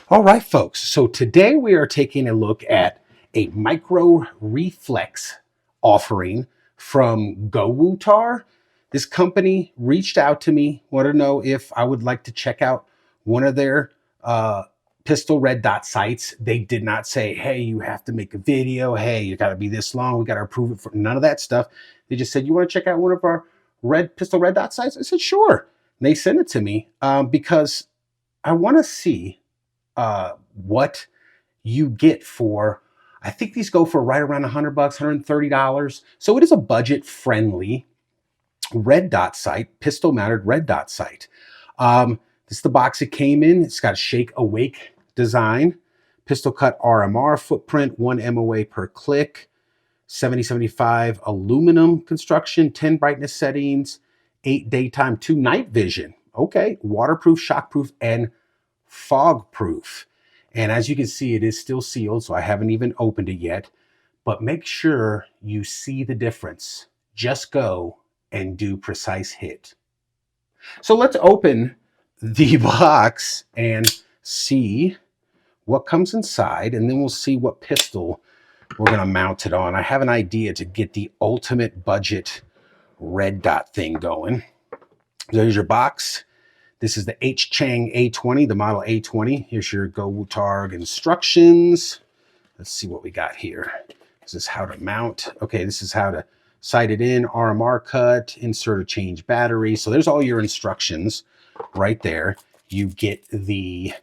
All right, folks. So today we are taking a look at a micro reflex offering from Gowutar. This company reached out to me, wanted to know if I would like to check out one of their pistol red dot sights. They did not say, hey, you have to make a video. Hey, you got to be this long. We got to approve it for none of that stuff. They just said, you want to check out one of our pistol red dot sights? I said, sure. And they sent it to me because I want to see what you get for, I think these go for right around $100, $130. So it is a budget friendly red dot sight, pistol mounted red dot sight. This is the box it came in. It's got a shake awake design, pistol cut RMR footprint, 1 MOA per click, 7075 aluminum construction, 10 brightness settings, 8 daytime, 2 night vision. Okay, waterproof, shockproof, and fog proof. And as you can see, it is still sealed, so I haven't even opened it yet. But make sure you see the difference. Just go and do precise hit. So let's open the box and see what comes inside, and then we'll see what pistol we're going to mount it on. I have an idea to get the ultimate budget red dot thing going. There's your box. This is the Chang A20, the model A20. Here's your Gowutar instructions. Let's see what we got here. This is how to mount. Okay, this is how to sight it in, RMR cut, insert or change battery. So there's all your instructions right there. You get the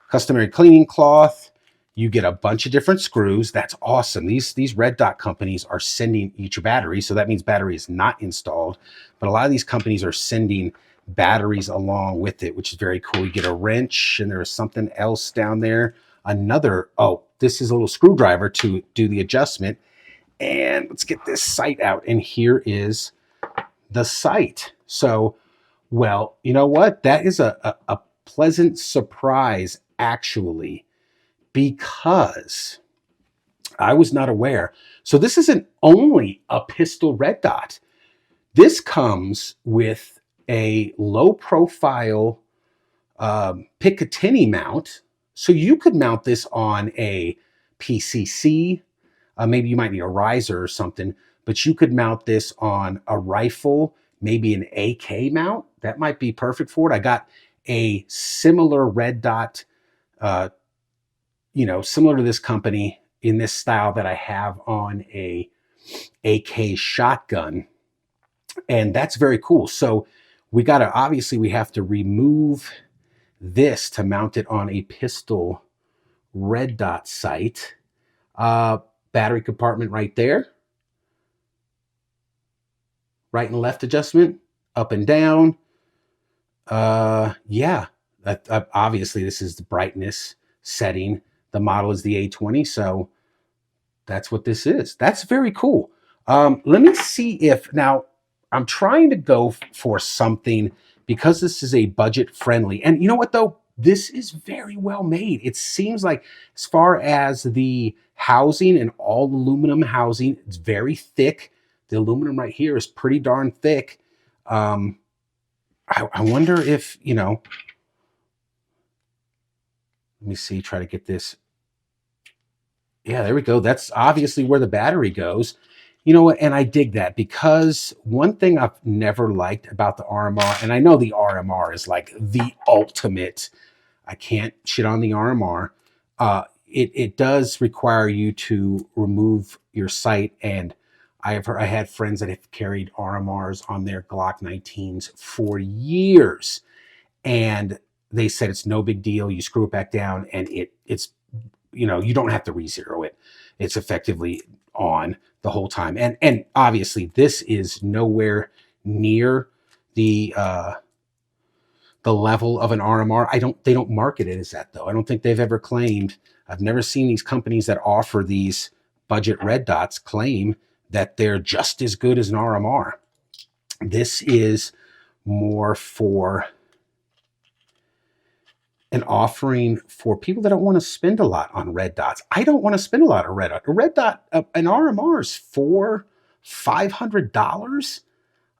customary cleaning cloth. You get a bunch of different screws. That's awesome. These red dot companies are sending each battery, so that means battery is not installed. But a lot of these companies are sending batteries along with it, which is very cool. You get a wrench, and there's something else down there. This is a little screwdriver to do the adjustment. And let's get this sight out. And here is the sight. So, well, you know what? That is a pleasant surprise, actually, because I was not aware. So this isn't only a pistol red dot. This comes with a low profile Picatinny mount. So you could mount this on a PCC. Maybe you might need a riser or something, but you could mount this on a rifle, maybe an AK mount. That might be perfect for it. I got a similar red dot, similar to this company in this style that I have on a AK shotgun. And that's very cool. So we have to remove this to mount it on a pistol red dot sight. Battery compartment right there. Right and left adjustment, up and down. Obviously this is the brightness setting. The model is the A20, so that's what this is. That's very cool. Let me see if now I'm trying to go for something because this is a budget friendly. And you know what though? This is very well made. It seems like as far as the housing and all aluminum housing, it's very thick. The aluminum right here is pretty darn thick. I wonder if, let me see, try to get this. Yeah, there we go. That's obviously where the battery goes. You know what? And I dig that because one thing I've never liked about the RMR, and I know the RMR is like the ultimate, I can't shit on the RMR. It does require you to remove your sight. And I had friends that have carried RMRs on their Glock 19s for years. And they said it's no big deal. You screw it back down and it's you don't have to re-zero it. It's effectively on the whole time. And obviously this is nowhere near the level of an RMR. They don't market it as that though. I don't think they've ever claimed. I've never seen these companies that offer these budget red dots claim that they're just as good as an RMR. This is more for an offering for people that don't want to spend a lot on red dots. I don't want to spend a lot on red dot. A red dot, an RMR is $400-$500.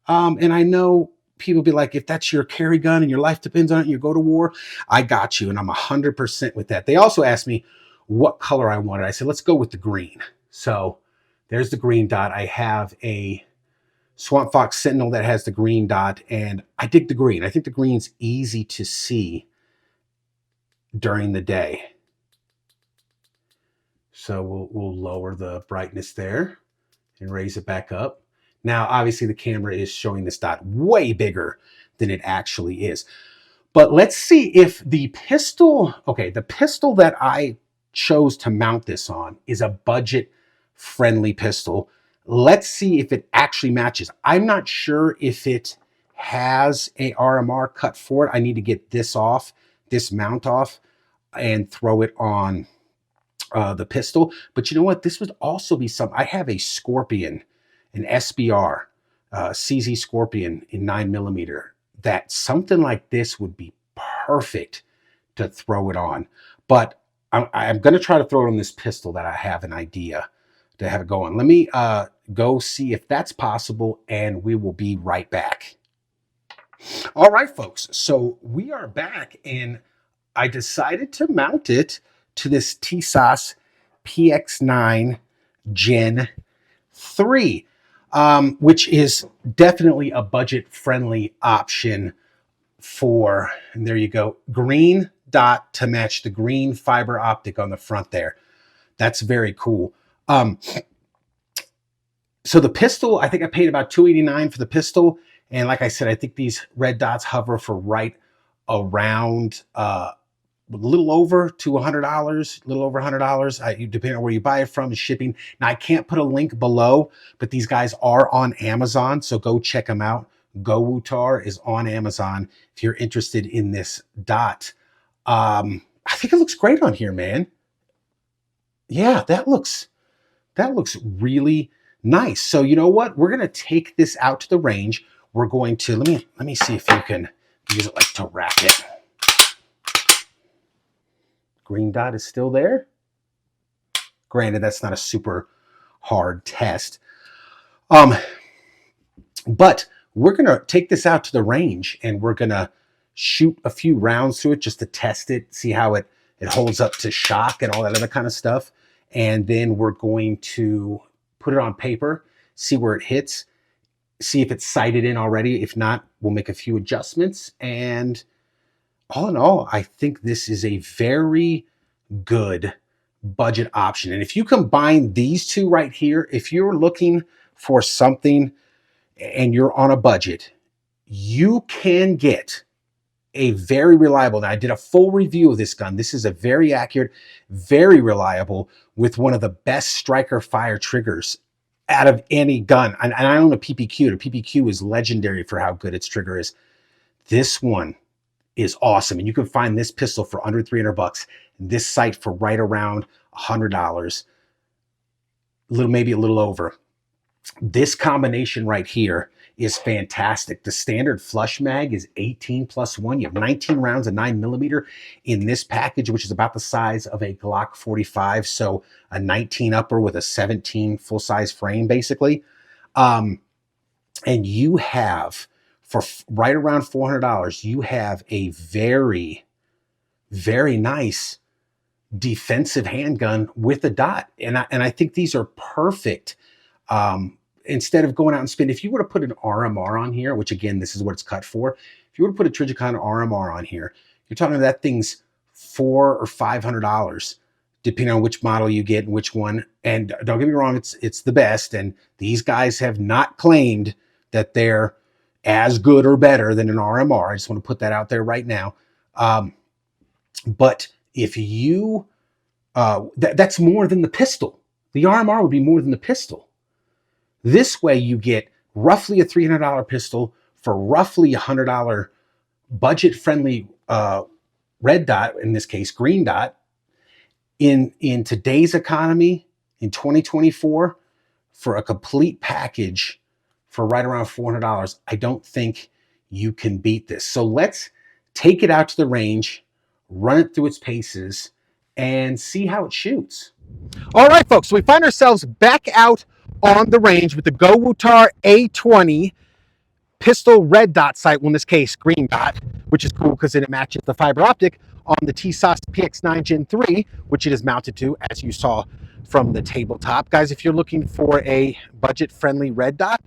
And I know people be like, if that's your carry gun and your life depends on it and you go to war, I got you. And I'm 100% with that. They also asked me what color I wanted. I said, let's go with the green. So there's the green dot. I have a Swamp Fox Sentinel that has the green dot, and I dig the green. I think the green's easy to see during the day. So we'll lower the brightness there and raise it back up. Now, obviously the camera is showing this dot way bigger than it actually is. But let's see if the pistol, okay, the pistol that I chose to mount this on is a budget friendly pistol. Let's see if it actually matches. I'm not sure if it has a RMR cut for it. I need to get this off, this mount off, and throw it on the pistol. But you know what? This would also be something. I have a Scorpion, an SBR, CZ Scorpion in 9mm. That something like this would be perfect to throw it on. But I'm going to try to throw it on this pistol that I have an idea to have it going. Let me go see if that's possible, and we will be right back. All right, folks. So we are back, and I decided to mount it to this TSOS PX9 Gen 3, which is definitely a budget-friendly option for, and there you go, green dot to match the green fiber optic on the front there. That's very cool. So the pistol, I think I paid about $289 for the pistol. And like I said, I think these red dots hover for right around a little over to $100, a little over $100, depending on where you buy it from, shipping. Now, I can't put a link below, but these guys are on Amazon, so go check them out. Gowutar is on Amazon if you're interested in this dot. I think it looks great on here, man. Yeah, that looks really nice. So you know what? We're gonna take this out to the range. We're going to let me see if you can use it like to wrap it. Green dot is still there. Granted, that's not a super hard test. But we're going to take this out to the range, and we're going to shoot a few rounds through it just to test it, see how it holds up to shock and all that other kind of stuff. And then we're going to put it on paper, see where it hits, see if it's sighted in already. If not, we'll make a few adjustments. And all in all, I think this is a very good budget option. And if you combine these two right here, if you're looking for something and you're on a budget, you can get a very reliable. Now, I did a full review of this gun. This is a very accurate, very reliable, with one of the best striker fire triggers out of any gun. And I own a PPQ. The PPQ is legendary for how good its trigger is. This one is awesome. And you can find this pistol for under $300, this sight for right around $100, maybe a little over. This combination right here is fantastic. The standard flush mag is 18+1. You have 19 rounds of 9mm in this package, which is about the size of a Glock 45. So a 19 upper with a 17 full-size frame, basically. And you have, for right around $400, you have a very, very nice defensive handgun with a dot. And I think these are perfect. Instead of going out and spend, if you were to put an RMR on here, which again, this is what it's cut for. If you were to put a Trijicon RMR on here, you're talking that thing's $400 or $500, depending on which model you get and which one. And don't get me wrong, it's the best. And these guys have not claimed that they're as good or better than an RMR. I just want to put that out there right now. But if you, that's more than the pistol. The RMR would be more than the pistol. This way you get roughly a $300 pistol for roughly a $100 budget-friendly red dot, in this case, green dot. In today's economy, in 2024, for a complete package for right around $400, I don't think you can beat this. So let's take it out to the range, run it through its paces, and see how it shoots. All right, folks, so we find ourselves back out on the range with the Gowutar A20 pistol red dot sight, well in this case green dot, which is cool because then it matches the fiber optic on the TSOS PX9 Gen 3, which it is mounted to, as you saw from the tabletop. Guys, if you're looking for a budget-friendly red dot,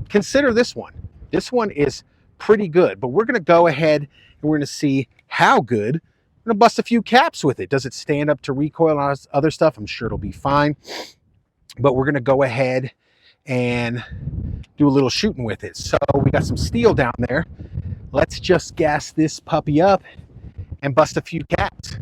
consider this one. This one is pretty good, but we're going to go ahead and we're going to see how good. I'm going to bust a few caps with it. Does it stand up to recoil and other stuff? I'm sure it'll be fine, but we're going to go ahead and do a little shooting with it. So we got some steel down there. Let's just gas this puppy up and bust a few caps.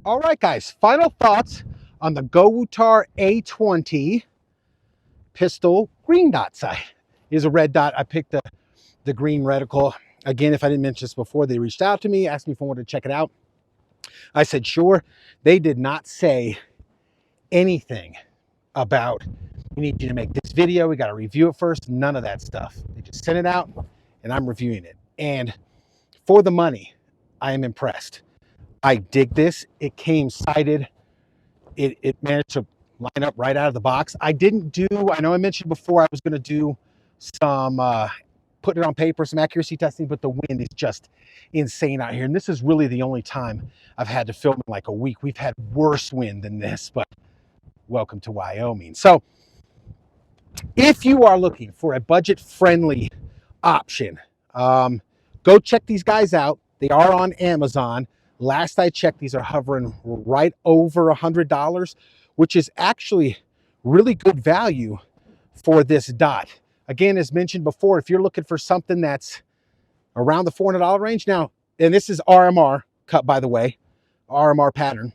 All right, guys, final thoughts on the Gowutar A20 pistol green dot sight. Here's a red dot. I picked the green reticle. Again, if I didn't mention this before, they reached out to me, asked me if I wanted to check it out. I said, sure. They did not say anything about, we need you to make this video, we got to review it first. None of that stuff. They just sent it out and I'm reviewing it. And for the money, I am impressed. I dig this. It came sighted. It managed to line up right out of the box. I know I mentioned before I was going to do some putting it on paper, some accuracy testing, but the wind is just insane out here. And this is really the only time I've had to film in like a week. We've had worse wind than this, but welcome to Wyoming. So if you are looking for a budget-friendly option, go check these guys out. They are on Amazon. Last I checked, these are hovering right over $100, which is actually really good value for this dot. Again, as mentioned before, if you're looking for something that's around the $400 range now, and this is RMR cut, by the way, RMR pattern,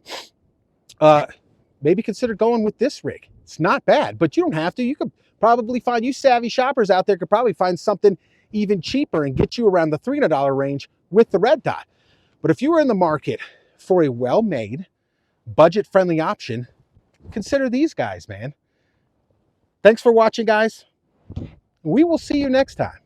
maybe consider going with this rig. It's not bad, but you don't have to. You could probably find, you savvy shoppers out there could probably find something even cheaper and get you around the $300 range with the red dot. But if you were in the market for a well-made, budget-friendly option, consider these guys, man. Thanks for watching, guys. We will see you next time.